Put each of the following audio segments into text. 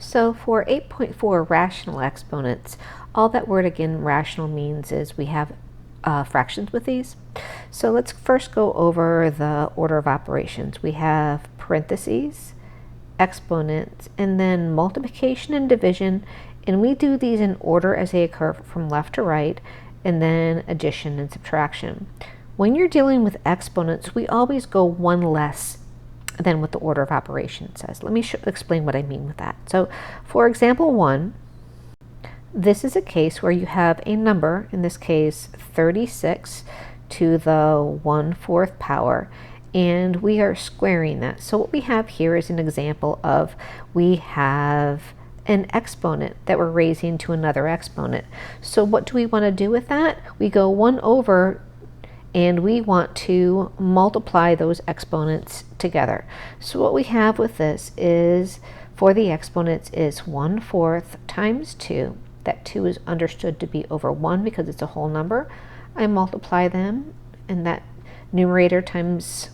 So for 8.4 rational exponents, all that word again rational means is we have fractions with these. So let's first go over the order of operations. We have parentheses, exponents, and then multiplication and division, and we do these in order as they occur from left to right, and then addition and subtraction. When you're dealing with exponents, we always go one less than what the order of operation says. Let me explain what I mean with that. So for example 1, this is a case where you have a number, in this case 36 to the 1/4 power, and we are squaring that. So what we have here is an example of we have an exponent that we're raising to another exponent. So what do we want to do with that? We go 1 over and we want to multiply those exponents together. So what we have with this is, for the exponents, is 1/4 times 2. That 2 is understood to be over 1 because it's a whole number. I multiply them, and that numerator times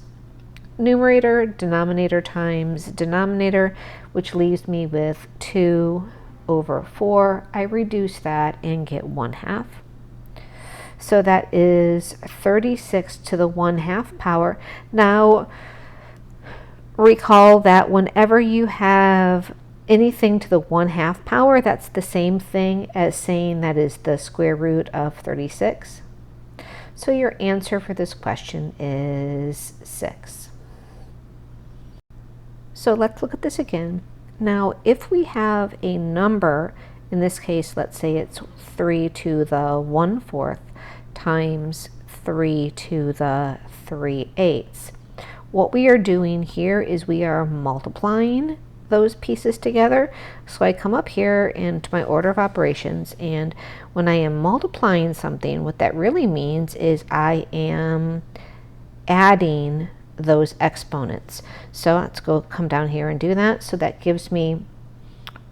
numerator, denominator times denominator, which leaves me with 2 over 4. I reduce that and get 1/2. So that is 36 to the 1/2 power. Now, recall that whenever you have anything to the 1/2 power, that's the same thing as saying that is the square root of 36. So your answer for this question is 6. So let's look at this again. Now, if we have a number, in this case, let's say it's 3 to the 1/4 times 3 to the 3/8. What we are doing here is we are multiplying those pieces together. So I come up here into my order of operations, and when I am multiplying something, what that really means is I am adding those exponents. So let's come down here and do that. So that gives me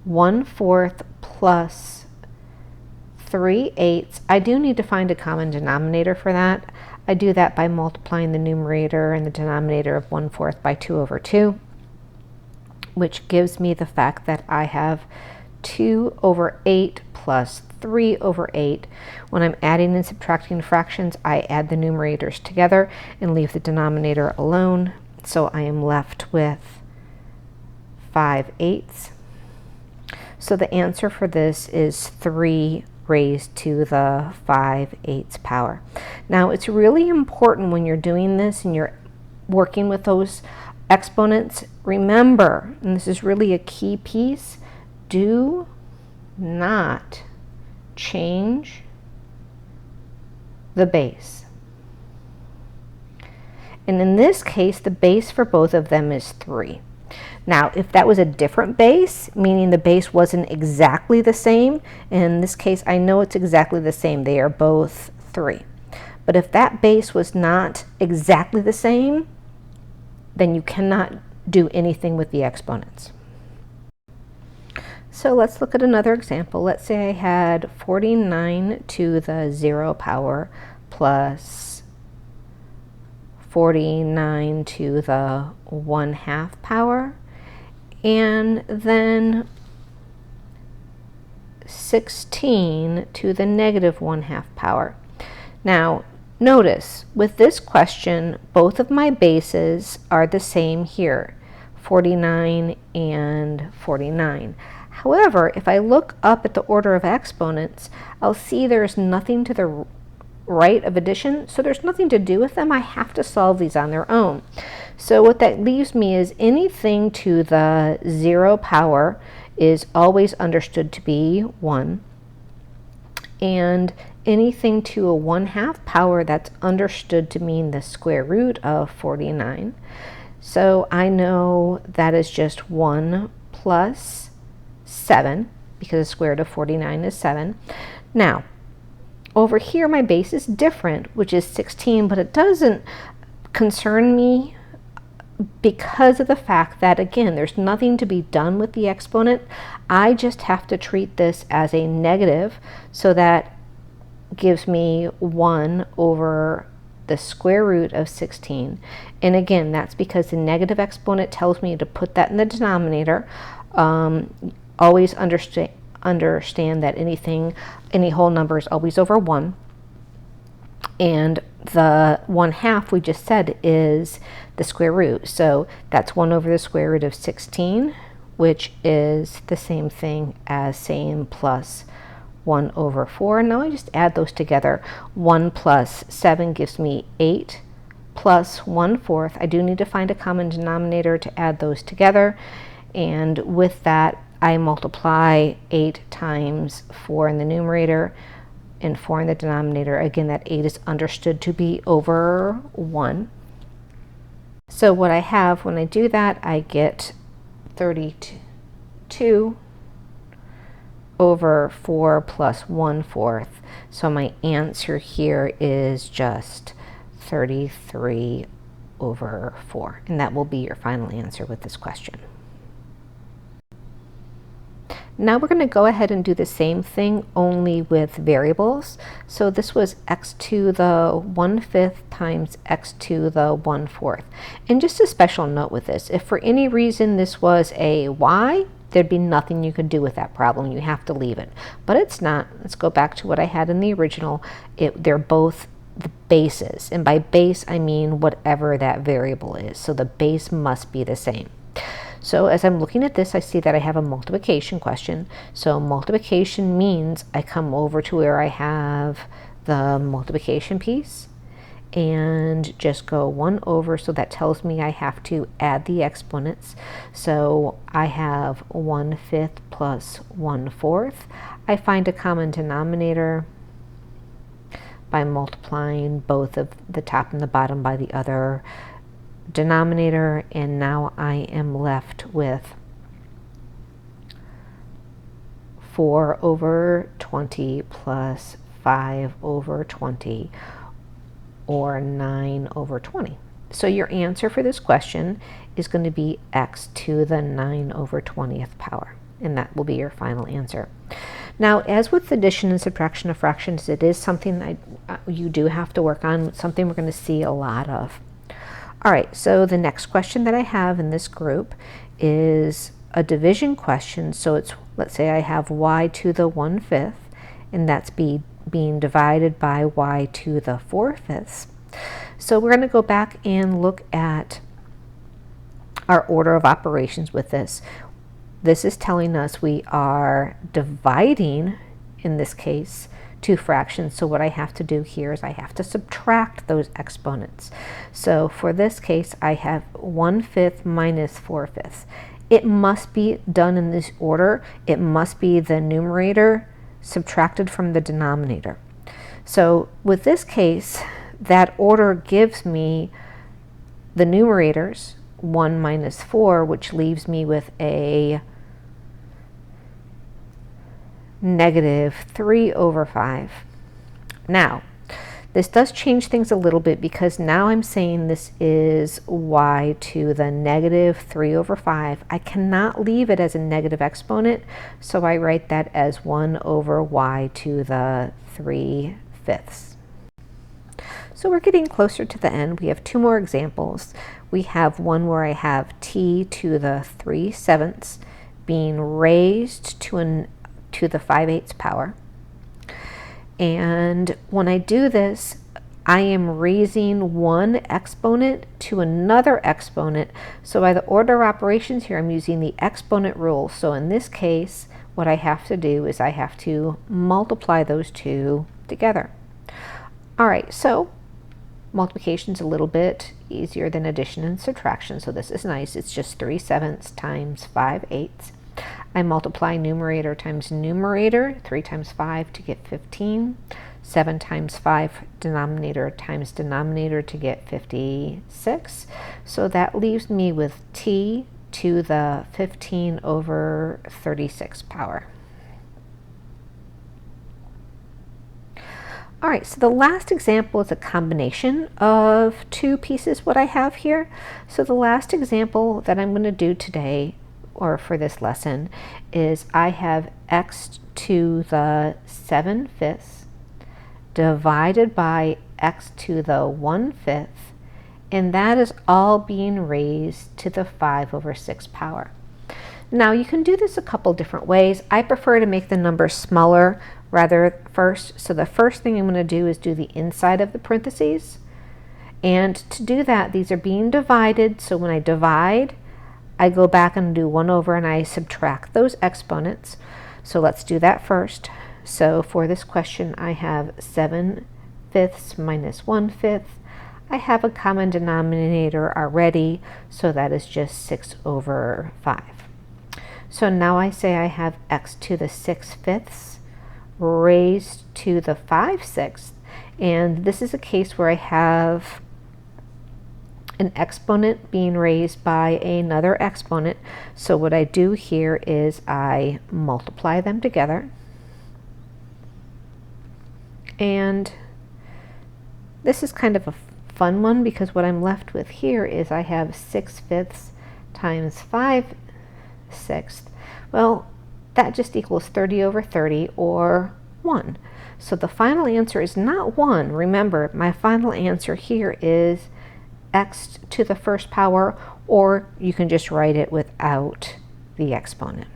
1/4 plus 3/8. I do need to find a common denominator for that. I do that by multiplying the numerator and the denominator of 1/4 by 2 over 2, which gives me the fact that I have 2 over 8 plus 3 over 8. When I'm adding and subtracting fractions, I add the numerators together and leave the denominator alone. So I am left with 5/8. So the answer for this is 3 raised to the 5/8 power. Now, it's really important when you're doing this and you're working with those exponents, remember, and this is really a key piece, do not change the base. And in this case, the base for both of them is 3. Now, if that was a different base, meaning the base wasn't exactly the same, in this case, I know it's exactly the same. They are both 3. But if that base was not exactly the same, then you cannot do anything with the exponents. So let's look at another example. Let's say I had 49 to the 0 power plus 49 to the 1/2 power, and then 16 to the negative 1/2 power. Now, notice with this question, both of my bases are the same here, 49 and 49. However, if I look up at the order of exponents, I'll see there's nothing to the right of addition, so there's nothing to do with them. I have to solve these on their own. So what that leaves me is anything to the 0 power is always understood to be 1, and anything to a 1/2 power, that's understood to mean the square root of 49. So I know that is just 1 plus 7, because the square root of 49 is 7. Now, over here my base is different, which is 16, but it doesn't concern me because of the fact that, again, there's nothing to be done with the exponent. I just have to treat this as a negative, so that gives me 1 over the square root of 16. And again, that's because the negative exponent tells me to put that in the denominator. always understand that any whole number is always over 1. And the 1/2 we just said is the square root. So that's 1 over the square root of 16, which is the same thing as saying plus 1 over 4. Now I just add those together. 1 plus 7 gives me 8 plus 1/4. I do need to find a common denominator to add those together. And with that, I multiply 8 times 4 in the numerator and 4 in the denominator. Again, that 8 is understood to be over 1. So what I have when I do that, I get 32 over 4 plus 1/4. So my answer here is just 33 over 4. And that will be your final answer with this question. Now we're going to go ahead and do the same thing, only with variables. So this was x to the 1/5 times x to the 1/4. And just a special note with this, if for any reason this was a y, there'd be nothing you could do with that problem. You have to leave it. But it's not. Let's go back to what I had in the original. They're both the bases. And by base, I mean whatever that variable is. So the base must be the same. So as I'm looking at this, I see that I have a multiplication question. So multiplication means I come over to where I have the multiplication piece and just go 1 over. So that tells me I have to add the exponents. So I have 1/5 plus 1/4. I find a common denominator by multiplying both of the top and the bottom by the other denominator, and now I am left with 4 over 20 plus 5 over 20, or 9 over 20. So your answer for this question is going to be x to the 9 over 20th power, and that will be your final answer. Now, as with addition and subtraction of fractions, it is something you do have to work on, something we're going to see a lot of. All right, so the next question that I have in this group is a division question. So it's, let's say I have y to the 1/5, and that's being divided by y to the 4/5. So we're going to go back and look at our order of operations with this. This is telling us we are dividing, in this case, two fractions. So what I have to do here is I have to subtract those exponents. So for this case, I have 1/5 minus 4/5. It must be done in this order. It must be the numerator subtracted from the denominator. So with this case, that order gives me the numerators, 1 minus 4, which leaves me with a -3 over 5. Now, this does change things a little bit, because now I'm saying this is y to the -3 over 5. I cannot leave it as a negative exponent, so I write that as 1 over y to the 3/5. So we're getting closer to the end. We have 2 more examples. We have one where I have t to the 3/7 being raised to the 5/8 power. And when I do this, I am raising one exponent to another exponent. So by the order of operations here, I'm using the exponent rule. So in this case, what I have to do is I have to multiply those two together. All right, so multiplication is a little bit easier than addition and subtraction. So this is nice. It's just 3/7 times 5/8. I multiply numerator times numerator, 3 times 5 to get 15, 7 times 5 denominator times denominator to get 56. So that leaves me with t to the 15 over 36 power. All right, so the last example is a combination of 2 pieces, what I have here. So the last example that I'm going to do today, or for this lesson, is I have x to the 7/5 divided by x to the 1/5, and that is all being raised to the 5 over 6 power. Now you can do this a couple different ways. I prefer to make the numbers smaller rather first. So the first thing I'm going to do is do the inside of the parentheses. And to do that, these are being divided. So when I divide, I go back and do 1 over and I subtract those exponents. So let's do that first. So for this question, I have 7/5 minus 1/5. I have a common denominator already, so that is just 6 over 5. So now I say I have x to the 6/5 raised to the 5/6. And this is a case where I have an exponent being raised by another exponent. So what I do here is I multiply them together. And this is kind of a fun one because what I'm left with here is I have 6/5 times 5/6. Well, that just equals 30 over 30 or 1. So the final answer is not 1. Remember, my final answer here is x to the first power, or you can just write it without the exponent.